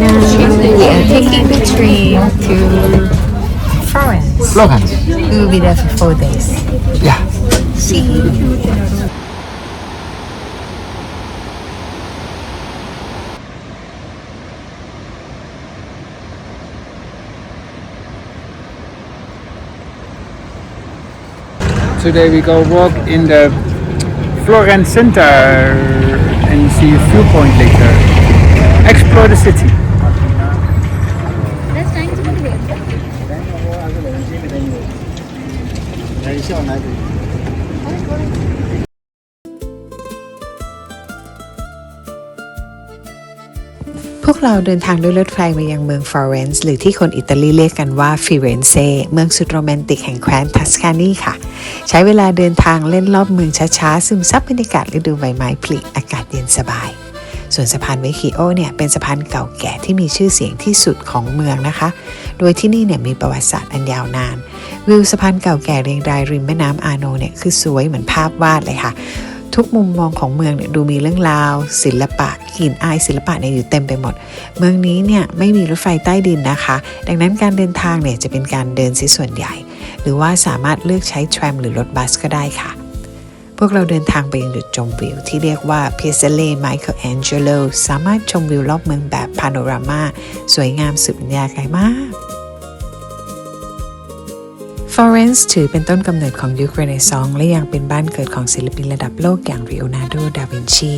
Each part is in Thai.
Now we are taking the train to Florence. Florence. We will be there for 4 days. Yeah. See you. Today we go walk in the Florence center and see a viewpoint later. Explore the city.พวกเราเดินทางด้วยรถไฟมายังเมืองฟลอเรนซ์หรือที่คนอิตาลีเรียกกันว่าฟิเรนเซเมืองสุดโรแมนติกแห่งแคว้นทัสคานีค่ะใช้เวลาเดินทางเล่นรอบเมืองช้าๆซึมซับบรรยากาศฤดูใบไม้ผลิอากาศเย็นสบายส่วนสะพานเวคิโอเนี่ยเป็นสะพานเก่าแก่ที่มีชื่อเสียงที่สุดของเมืองนะคะโดยที่นี่เนี่ยมีประวัติศาสตร์อันยาวนานวิวสะพานเก่าแก่เรียงรายริมแม่น้ำอาโนเนี่ยคือสวยเหมือนภาพวาดเลยค่ะทุกมุมมองของเมืองเนี่ยดูมีเรื่องราวศิลปะกลิ่นอายศิลปะเนี่ยอยู่เต็มไปหมดเมืองนี้เนี่ยไม่มีรถไฟใต้ดินนะคะดังนั้นการเดินทางเนี่ยจะเป็นการเดินซิส่วนใหญ่หรือว่าสามารถเลือกใช้ทรัมหรือรถบัสก็ได้ค่ะพวกเราเดินทางไปยังจุดชมวิวที่เรียกว่า Piazzale Michelangelo สามารถชมวิวรอบเมืองแบบพาโนรามาสวยงามสุดบรรยากาศมากฟลอเรนซ์ถือเป็นต้นกำเนิดของยุคเรเนซองส์และยังเป็นบ้านเกิดของศิลปินระดับโลกอย่างลีโอนาร์โด ดาวินชี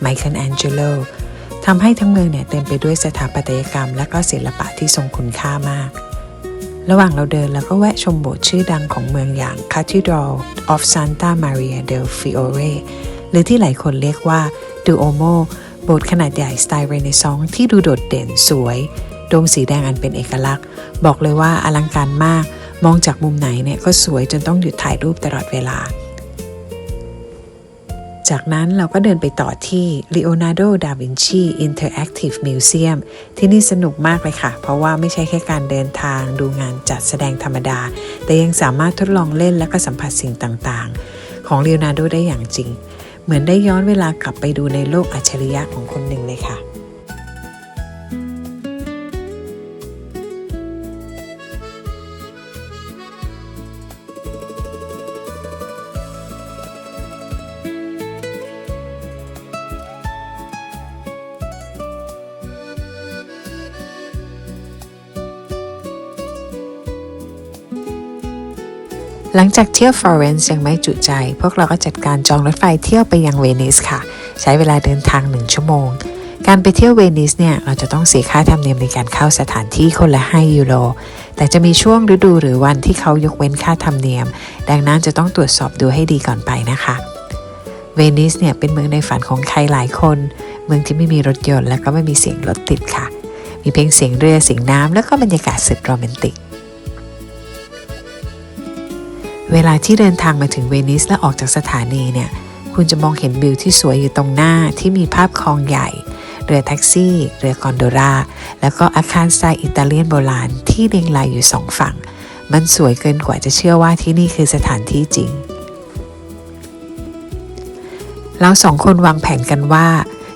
ไมเคิลแองเจโลทำให้ทั้งเมืองเนี่ยเต็มไปด้วยสถาปัตยกรรมและก็ศิลปะที่ทรงคุณค่ามากระหว่างเราเดินแล้วก็แวะชมโบสถ์ชื่อดังของเมืองอย่าง Cathedral of Santa Maria del Fiore หรือที่หลายคนเรียกว่า Duomo โบสถ์ขนาดใหญ่สไตล์เรเนซองส์ที่ดูโดดเด่นสวยโดมสีแดงอันเป็นเอกลักษณ์บอกเลยว่าอลังการมากมองจากมุมไหนเนี่ยก็สวยจนต้องหยุดถ่ายรูปตลอดเวลาจากนั้นเราก็เดินไปต่อที่ Leonardo da Vinci Interactive Museum ที่นี่สนุกมากเลยค่ะเพราะว่าไม่ใช่แค่การเดินทางดูงานจัดแสดงธรรมดาแต่ยังสามารถทดลองเล่นและก็สัมผัสสิ่งต่างๆของ Leonardo ได้อย่างจริงเหมือนได้ย้อนเวลากลับไปดูในโลกอัจฉริยะของคนหนึ่งเลยค่ะหลังจากเที่ยวฟลอเรนซ์ยังไม่จุใจพวกเราก็จัดการจองรถไฟเที่ยวไปยังเวนิสค่ะใช้เวลาเดินทาง1 ชั่วโมงการไปเที่ยวเวนิสเนี่ยเราจะต้องเสียค่าธรรมเนียมในการเข้าสถานที่คนละ5 ยูโรแต่จะมีช่วงฤดูหรือวันที่เขายกเว้นค่าธรรมเนียมดังนั้นจะต้องตรวจสอบดูให้ดีก่อนไปนะคะเวนิสเนี่ยเป็นเมืองในฝันของใครหลายคนเมืองที่ไม่มีรถยนต์และก็ไม่มีเสียงรถติดค่ะมีเพียงเสียงเรือเสียงน้ำแล้วก็บรรยากาศสุดโรแมนติกเวลาที่เดินทางมาถึงเวนิสและออกจากสถานีเนี่ยคุณจะมองเห็นวิวที่สวยอยู่ตรงหน้าที่มีภาพคลองใหญ่เรือแท็กซี่เรือกอนโดราแล้วก็อาคารสไตล์อิตาเลียนโบราณที่เรียงรายอยู่2 ฝั่งมันสวยเกินกว่าจะเชื่อว่าที่นี่คือสถานที่จริงเรา2 คนวางแผนกันว่า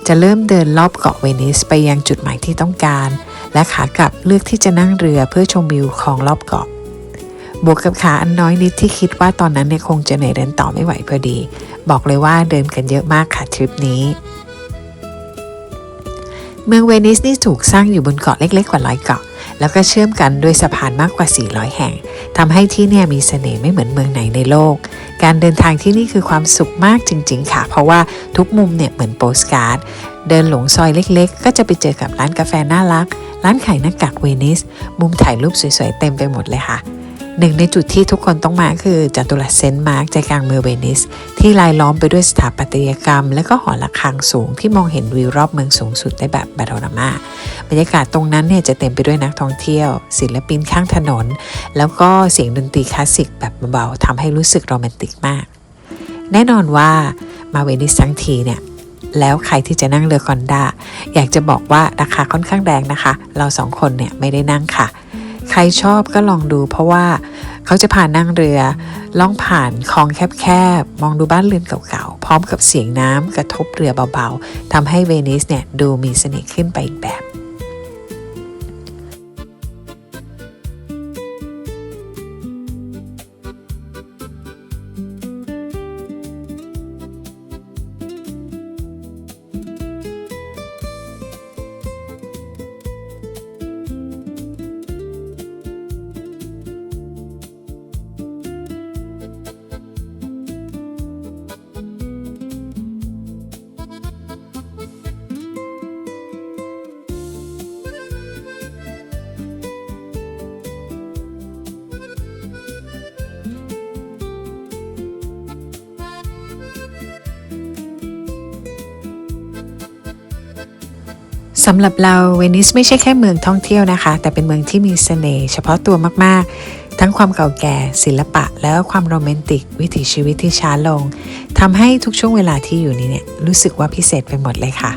จะเริ่มเดินรอบเกาะเวนิสไปยังจุดหมายที่ต้องการและขากลับเลือกที่จะนั่งเรือเพื่อชมวิวของรอบเกาะบวกกับขาอันน้อยนิดที่คิดว่าตอนนั้นเนี่ยคงจะเหนื่อยเดินต่อไม่ไหวพอดีบอกเลยว่าเดินกันเยอะมากค่ะทริปนี้เมืองเวนิสนี่ถูกสร้างอยู่บนเกาะเล็กๆกว่า100 เกาะแล้วก็เชื่อมกันด้วยสะพานมากกว่า400 แห่งทำให้ที่เนี่ยมีเสน่ห์ไม่เหมือนเมืองไหนในโลกการเดินทางที่นี่คือความสุขมากจริงๆค่ะเพราะว่าทุกมุมเนี่ยเหมือนโปสการ์ดเดินหลงซอยเล็กๆก็จะไปเจอกับร้านกาแฟน่ารักร้านขายหน้ากากเวนิสมุมถ่ายรูปสวยๆเต็มไปหมดเลยค่ะหนึ่งในจุดที่ทุกคนต้องมาคือจัตุรัสเซนต์มาร์กใจกลางเมืองเวนิสที่รายล้อมไปด้วยสถาปัตยกรรมและก็หอระฆังสูงที่มองเห็นวิวรอบเมืองสูงสุดได้แบบพาโนรามาบรรยากาศตรงนั้นเนี่ยจะเต็มไปด้วยนักท่องเที่ยวศิลปินข้างถนนแล้วก็เสียงดนตรีคลาสสิกแบบเบาๆทำให้รู้สึกโรแมนติกมากแน่นอนว่ามาเวนิสทั้งทีเนี่ยแล้วใครที่จะนั่งเรือกอนด้าอยากจะบอกว่าราคาค่อนข้างแรงนะคะเรา2 คนเนี่ยไม่ได้นั่งค่ะใครชอบก็ลองดูเพราะว่าเขาจะพานั่งเรือล่องผ่านคลองแคบๆมองดูบ้านเรือนเก่าๆพร้อมกับเสียงน้ำกระทบเรือเบาๆทำให้เวนิสเนี่ยดูมีเสน่ห์ขึ้นไปอีกแบบ สำหรับเราเวนิสไม่ใช่แค่เมืองท่องเที่ยวนะคะแต่เป็นเมืองที่มีเสน่ห์เฉพาะตัวมากๆทั้งความเก่าแก่ศิลปะและความโรแมนติกวิถีชีวิตที่ช้าลงทำให้ทุกช่วงเวลาที่อยู่นี้เนี่ยรู้สึกว่าพิเศษไปหมดเลยค่ะ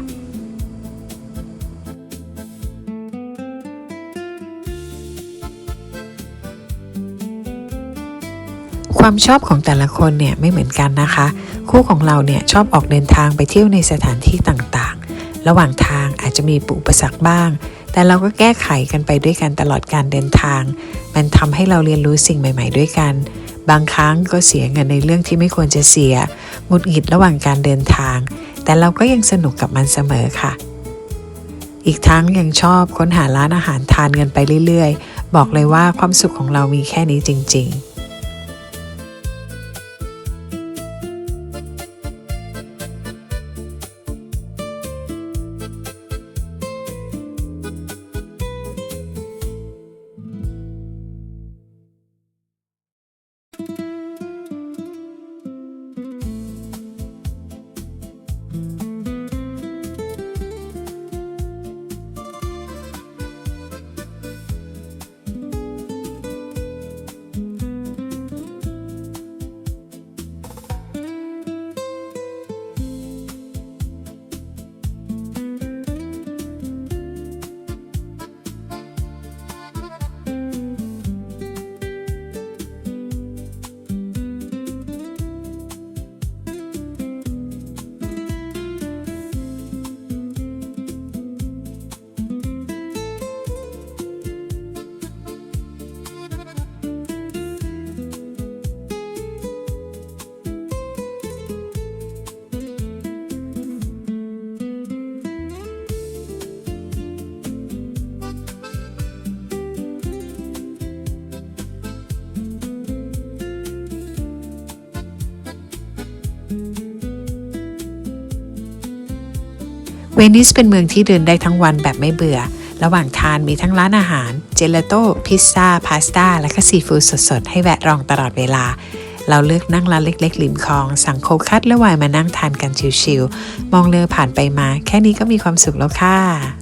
ความชอบของแต่ละคนเนี่ยไม่เหมือนกันนะคะคู่ของเราเนี่ยชอบออกเดินทางไปเที่ยวในสถานที่ต่างๆระหว่างทางอาจจะมีอุปสรรคบ้างแต่เราก็แก้ไขกันไปด้วยกันตลอดการเดินทางมันทำให้เราเรียนรู้สิ่งใหม่ๆด้วยกันบางครั้งก็เสียเงินในเรื่องที่ไม่ควรจะเสียหงุดหงิดระหว่างการเดินทางแต่เราก็ยังสนุกกับมันเสมอค่ะอีกทั้งยังชอบค้นหาร้านอาหารทานกันไปเรื่อยๆบอกเลยว่าความสุขของเรามีแค่นี้จริงๆเวนิสเป็นเมืองที่เดินได้ทั้งวันแบบไม่เบื่อระหว่างทานมีทั้งร้านอาหารเจลาโต้พิซซ่าพาสต้าและก็ซีฟู้ดสดๆให้แวะลองตลอดเวลาเราเลือกนั่งร้านเล็กๆริมคลองสั่งโคคัตและไวน์มานั่งทานกันชิวๆมองเรือผ่านไปมาแค่นี้ก็มีความสุขแล้วค่ะ